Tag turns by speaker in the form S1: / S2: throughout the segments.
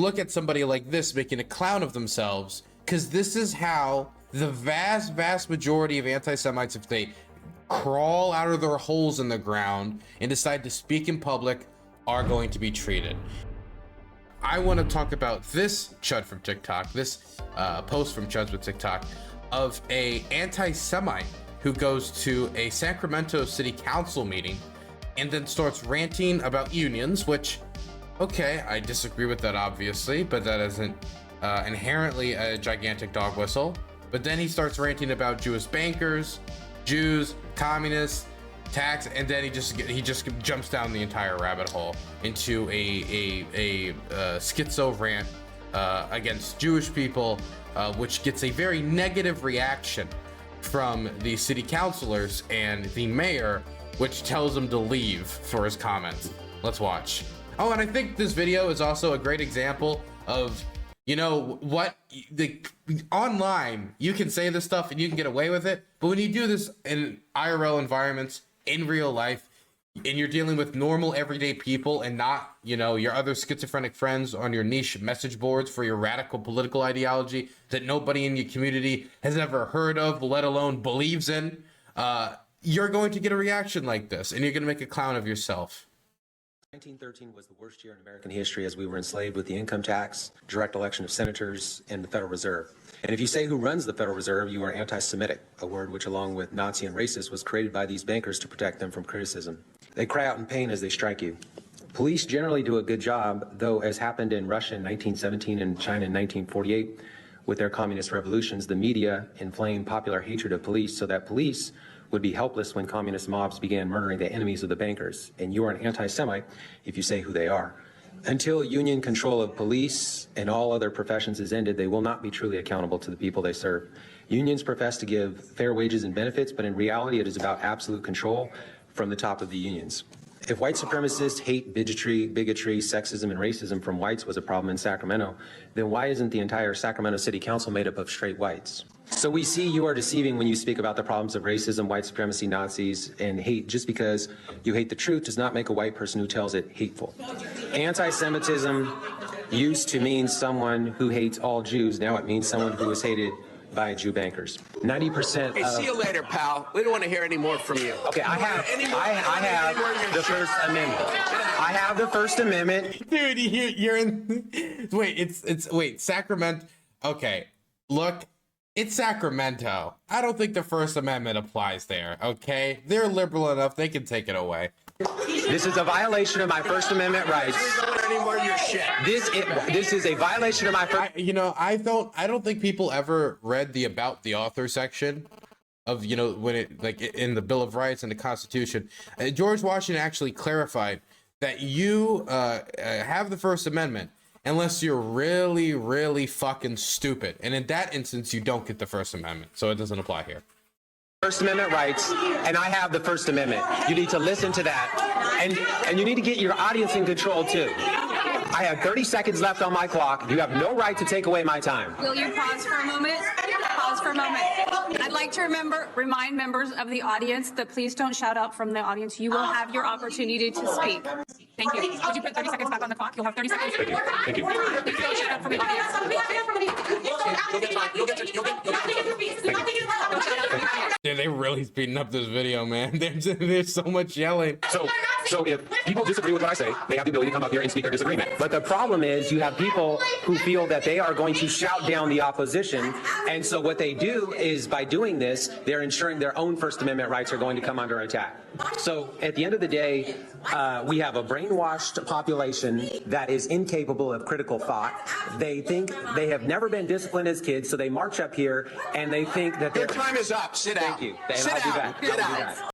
S1: look at somebody like this making a clown of themselves, because this is how the vast majority of anti-Semites, if they crawl out of their holes in the ground and decide to speak in public, are going to be treated. I want to talk about this chud from TikTok, this post from Chuds with TikTok, of a anti-Semite who goes to a Sacramento City Council meeting and then starts ranting about unions, which, okay, I disagree with that obviously, but that isn't inherently a gigantic dog whistle. But then he starts ranting about Jewish bankers, Jews, communists, tax, and then he just jumps down the entire rabbit hole into a schizo rant against Jewish people, which gets a very negative reaction from the city councilors and the mayor, which tells him to leave for his comments. Let's watch. Oh, and I think this video is also a great example of, you know, what online you can say this stuff and you can get away with it, but when you do this in IRL environments, in real life, and you're dealing with normal everyday people and not, you know, your other schizophrenic friends on your niche message boards for your radical political ideology that nobody in your community has ever heard of, let alone believes in, you're going to get a reaction like this, and you're going to make a clown of yourself.
S2: 1913 was the worst year in American history, as we were enslaved with the income tax, direct election of senators, and the Federal Reserve. And if you say who runs the Federal Reserve, you are anti-Semitic, a word which, along with Nazi and racist, was created by these bankers to protect them from criticism. They cry out in pain as they strike you. Police generally do a good job, though, as happened in Russia in 1917 and China in 1948, with their communist revolutions, the media inflamed popular hatred of police so that police would be helpless when communist mobs began murdering the enemies of the bankers. And you are an anti-Semite if you say who they are. Until union control of police and all other professions is ended, they will not be truly accountable to the people they serve. Unions profess to give fair wages and benefits, but in reality it is about absolute control from the top of the unions. If white supremacists hate bigotry, sexism, and racism from whites was a problem in Sacramento, then why isn't the entire Sacramento City Council made up of straight whites? So we see you are deceiving when you speak about the problems of racism, white supremacy, Nazis, and hate. Just because you hate the truth does not make a white person who tells it hateful. Anti-Semitism used to mean someone who hates all Jews. Now it means someone who is hated by Jew bankers. 90%
S3: Hey, see you later, pal. We don't want to hear any more from you.
S2: Okay, I have the First Amendment. I have the First Amendment.
S1: Dude, you're in. Wait, Sacramento. Okay, look, it's Sacramento. I don't think the First Amendment applies there. Okay, they're liberal enough; they can take it away.
S2: This is a violation of my First Amendment rights. This is a violation of my First.
S1: I don't think people ever read the about the author section of, you know, when it, like, in the Bill of Rights and the Constitution. George Washington actually clarified that you have the First Amendment unless you're really, really fucking stupid, and in that instance, you don't get the First Amendment, so it doesn't apply here.
S2: First Amendment rights, and I have the First Amendment. You need to listen to that, and you need to get your audience in control too. I have 30 seconds left on my clock. You have no right to take away my time.
S4: Will you pause for a moment? Pause for a moment. I'd like to remind members of the audience that please don't shout out from the audience. You will have your opportunity to speak. Thank you. Would you put 30 seconds back on the clock? You'll have 30 seconds. Thank you. Please don't shout out from the audience.
S1: Dude, they're really speeding up this video, man. There's so much yelling.
S2: So if people disagree with what I say, they have the ability to come up here and speak their disagreement. But the problem is you have people who feel that they are going to shout down the opposition. And so what they do is, by doing this, they're ensuring their own First Amendment rights are going to come under attack. So at the end of the day, we have a brainwashed population that is incapable of critical thought. They think they have never been disciplined as kids, so they march up here and they think that
S3: Your time is up. Sit down.
S2: Thank you.
S3: Sit down. Get out.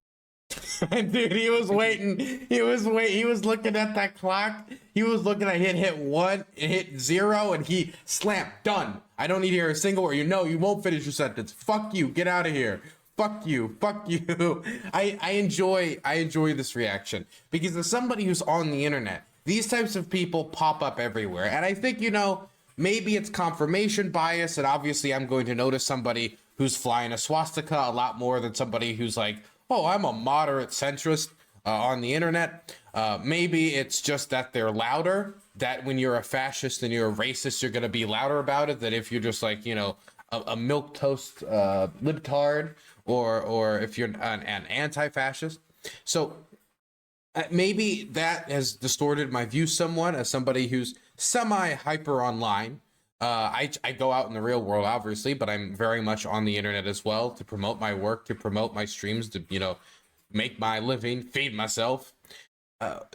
S1: Dude, he was waiting. He was looking at that clock. He was looking at hit 1, hit 0, and he slammed. Done. I don't need to hear a single word. You won't finish your sentence. Fuck you. Get out of here. Fuck you. Fuck you. I enjoy this reaction because as somebody who's on the internet, these types of people pop up everywhere. And I think, maybe it's confirmation bias, and obviously I'm going to notice somebody who's flying a swastika a lot more than somebody who's like, oh, I'm a moderate centrist. on the internet. Maybe it's just that they're louder, that when you're a fascist and you're a racist, you're going to be louder about it, that if you're just like, you know, a milquetoast libtard, or if you're an anti-fascist. So maybe that has distorted my view somewhat as somebody who's semi-hyper online. I go out in the real world, obviously, but I'm very much on the internet as well to promote my work, to promote my streams, to, you know, make my living, feed myself.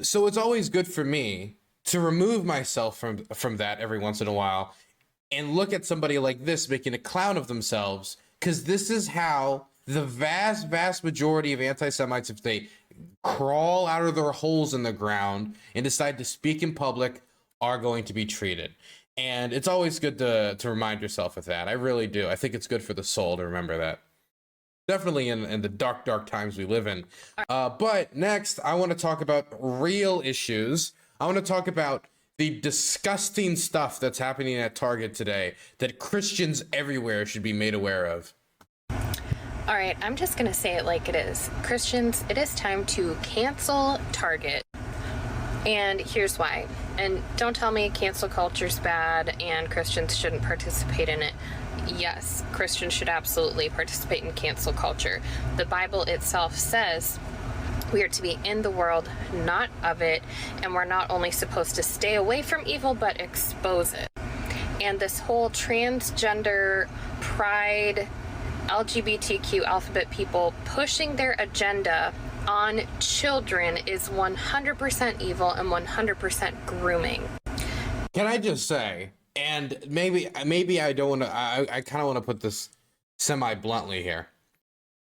S1: So it's always good for me to remove myself from that every once in a while and look at somebody like this making a clown of themselves, because this is how the vast majority of anti-Semites, if they crawl out of their holes in the ground and decide to speak in public, are going to be treated. And it's always good to remind yourself of that. I really do. I think it's good for the soul to remember that. Definitely in the dark times we live in. But next, I want to talk about real issues. I want to talk about the disgusting stuff that's happening at Target today that Christians everywhere should be made aware of.
S5: All right, I'm just going to say it like it is. Christians, it is time to cancel Target. And here's why. And don't tell me cancel culture's bad and Christians shouldn't participate in it. Yes, Christians should absolutely participate in cancel culture. The Bible itself says we are to be in the world, not of it, and we're not only supposed to stay away from evil, but expose it. And this whole transgender, pride, LGBTQ alphabet people pushing their agenda on children is 100% evil and 100% grooming.
S1: Can I just say, and maybe I don't want to, I kind of want to put this semi-bluntly here,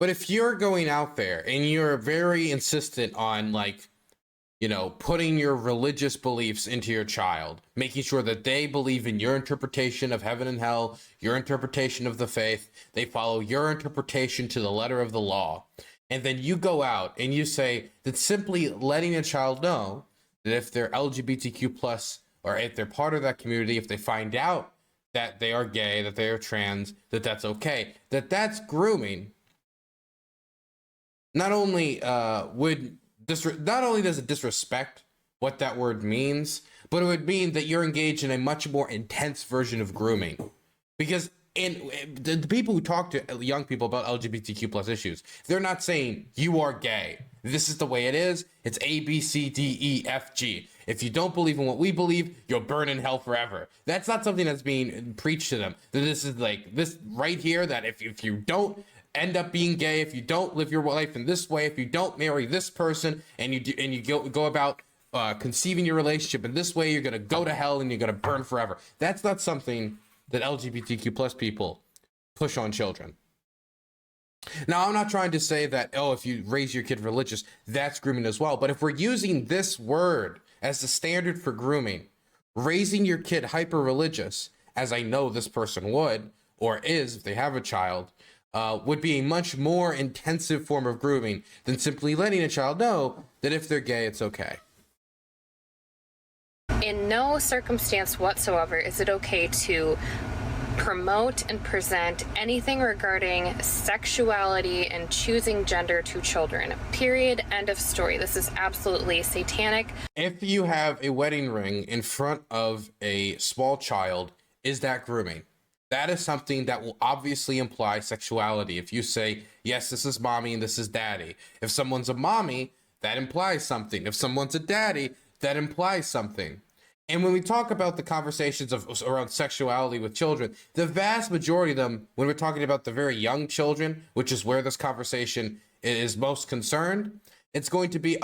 S1: but if you're going out there and you're very insistent on, like, you know, putting your religious beliefs into your child, making sure that they believe in your interpretation of heaven and hell, your interpretation of the faith, they follow your interpretation to the letter of the law, and then you go out and you say that simply letting a child know that if they're LGBTQ plus, or if they're part of that community, if they find out that they are gay, that they are trans, that that's okay, that that's grooming, not only does it disrespect what that word means, but it would mean that you're engaged in a much more intense version of grooming. Because the people who talk to young people about LGBTQ plus issues, they're not saying you are gay, this is the way it is, it's A, B, C, D, E, F, G. If you don't believe in what we believe, you'll burn in hell forever. That's not something that's being preached to them. This is like this right here, that if you don't end up being gay, if you don't live your life in this way, if you don't marry this person, and you go about conceiving your relationship in this way, you're gonna go to hell and you're gonna burn forever. That's not something that LGBTQ plus people push on children. Now, I'm not trying to say that, oh, if you raise your kid religious, that's grooming as well. But if we're using this word as the standard for grooming, raising your kid hyper religious, as I know this person would, or is if they have a child, would be a much more intensive form of grooming than simply letting a child know that if they're gay, it's okay.
S5: In no circumstance whatsoever is it okay to promote and present anything regarding sexuality and choosing gender to children. Period. End of story. This is absolutely satanic.
S1: If you have a wedding ring in front of a small child, is that grooming? That is something that will obviously imply sexuality. If you say, yes, this is mommy and this is daddy. If someone's a mommy, that implies something. If someone's a daddy, that implies something. And when we talk about the conversations around sexuality with children, the vast majority of them, when we're talking about the very young children, which is where this conversation is most concerned, it's going to be,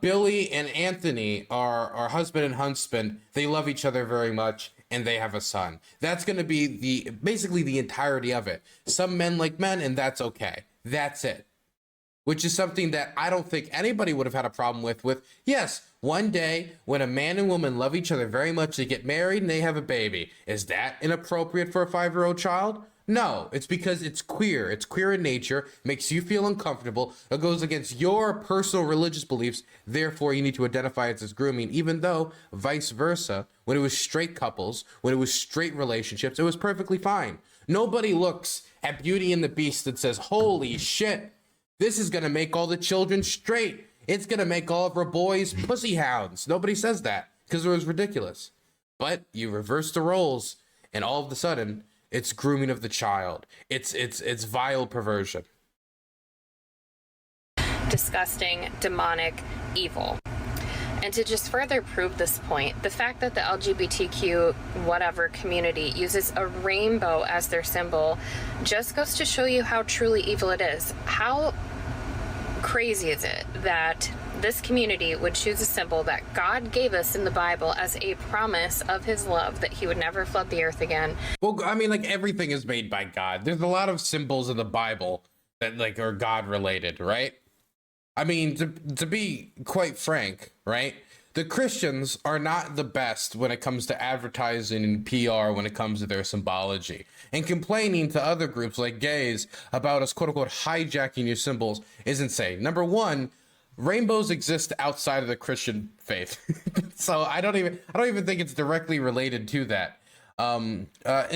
S1: Billy and Anthony are husband and husband. They love each other very much, and they have a son. That's going to be basically the entirety of it. Some men like men, and that's okay. That's it. Which is something that I don't think anybody would have had a problem with. Yes, one day when a man and woman love each other very much, they get married and they have a baby. Is that inappropriate for a 5-year-old child? No, it's because it's queer. It's queer in nature, makes you feel uncomfortable. It goes against your personal religious beliefs. Therefore, you need to identify it as grooming, even though vice versa, when it was straight couples, when it was straight relationships, it was perfectly fine. Nobody looks at Beauty and the Beast and says, holy shit, this is going to make all the children straight. It's gonna make all of our boys pussy hounds. Nobody says that because it was ridiculous. But you reverse the roles, and all of a sudden, it's grooming of the child. It's vile perversion.
S5: Disgusting, demonic, evil. And to just further prove this point, the fact that the LGBTQ whatever community uses a rainbow as their symbol just goes to show you how truly evil it is. How crazy is it that this community would choose a symbol that God gave us in the Bible as a promise of his love, that he would never flood the earth again?
S1: Well, I mean, like, everything is made by God. There's a lot of symbols in the Bible that, like, are God related, right? I mean, to be quite frank, right? The Christians are not the best when it comes to advertising and PR when it comes to their symbology. And complaining to other groups like gays about us, quote unquote, hijacking your symbols is insane. Number one, rainbows exist outside of the Christian faith. So I don't even think it's directly related to that. And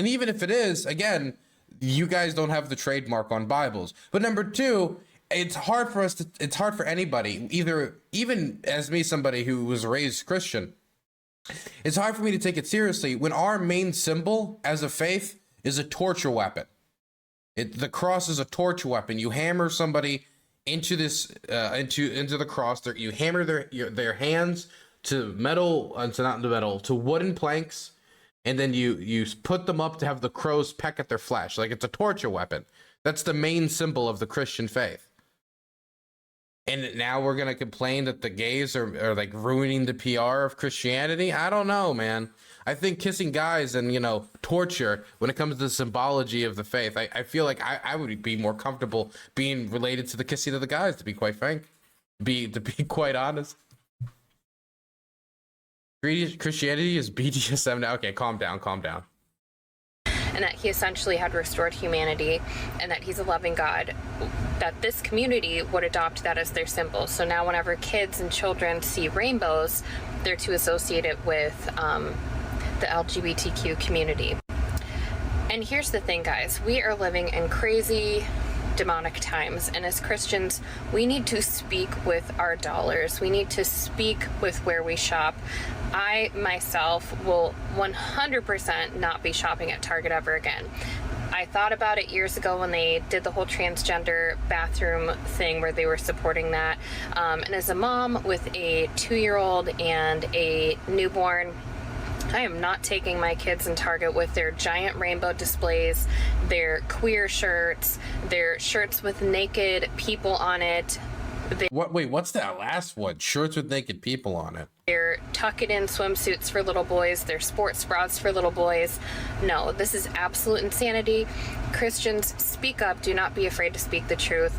S1: even if it is, again, you guys don't have the trademark on Bibles. But number two, it's hard for anybody, even as me, somebody who was raised Christian, it's hard for me to take it seriously when our main symbol as a faith is a torture weapon. The cross is a torture weapon. You hammer somebody into this, into the cross. You hammer their hands to metal, to wooden planks, and then you put them up to have the crows peck at their flesh. Like, it's a torture weapon. That's the main symbol of the Christian faith. And now we're going to complain that the gays are like ruining the PR of Christianity? I don't know, man. I think kissing guys and, torture when it comes to the symbology of the faith, I feel like I would be more comfortable being related to the kissing of the guys, to be quite frank, to be quite honest. Christianity is BDSM now. Okay, calm down.
S5: And that he essentially had restored humanity, and that he's a loving God, that this community would adopt that as their symbol. So now whenever kids and children see rainbows, they're to associate it with the LGBTQ community. And here's the thing, guys. We are living in crazy, demonic times, and as Christians, we need to speak with our dollars. We need to speak with where we shop. I myself will 100% not be shopping at Target ever again. I thought about it years ago when they did the whole transgender bathroom thing where they were supporting that. And as a mom with a 2-year-old and a newborn, I am not taking my kids in Target with their giant rainbow displays, their queer shirts, their shirts with naked people on it.
S1: Wait, what's that last one? Shirts with naked people on it.
S5: Their tuck-it-in swimsuits for little boys, their sports bras for little boys. No, this is absolute insanity. Christians, speak up. Do not be afraid to speak the truth.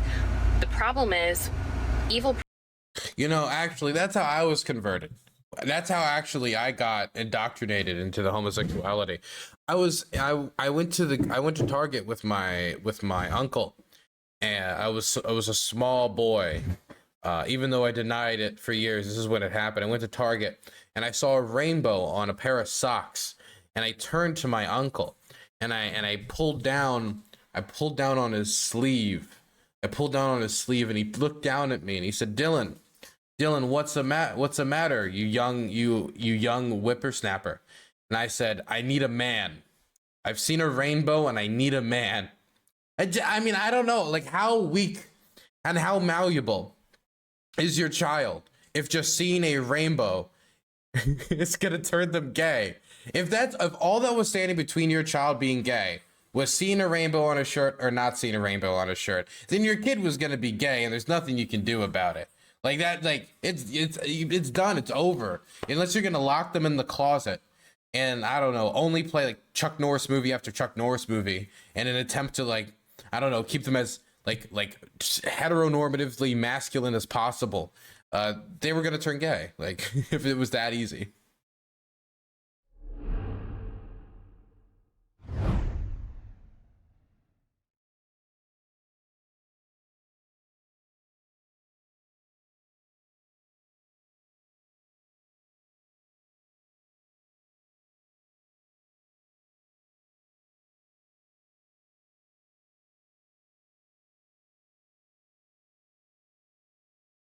S5: The problem is evil.
S1: Actually, that's how I was converted. That's how actually I got indoctrinated into the homosexuality. I went to Target with my uncle, and I was a small boy. Even though I denied it for years, this is when it happened. I went to Target and I saw a rainbow on a pair of socks, and I turned to my uncle and I pulled down on his sleeve. And he looked down at me and he said, Dylan, what's the matter? You young whippersnapper. And I said, I need a man. I've seen a rainbow and I need a man. I mean, I don't know, like, how weak and how malleable is your child if just seeing a rainbow is gonna turn them gay? If all that was standing between your child being gay was seeing a rainbow on a shirt or not seeing a rainbow on a shirt, then your kid was gonna be gay and there's nothing you can do about it. Like that, like it's done, it's over. Unless you're gonna lock them in the closet and, I don't know, only play like Chuck Norris movie after Chuck Norris movie in an attempt to, like, I don't know, keep them as like heteronormatively masculine as possible, they were gonna turn gay, like, if it was that easy.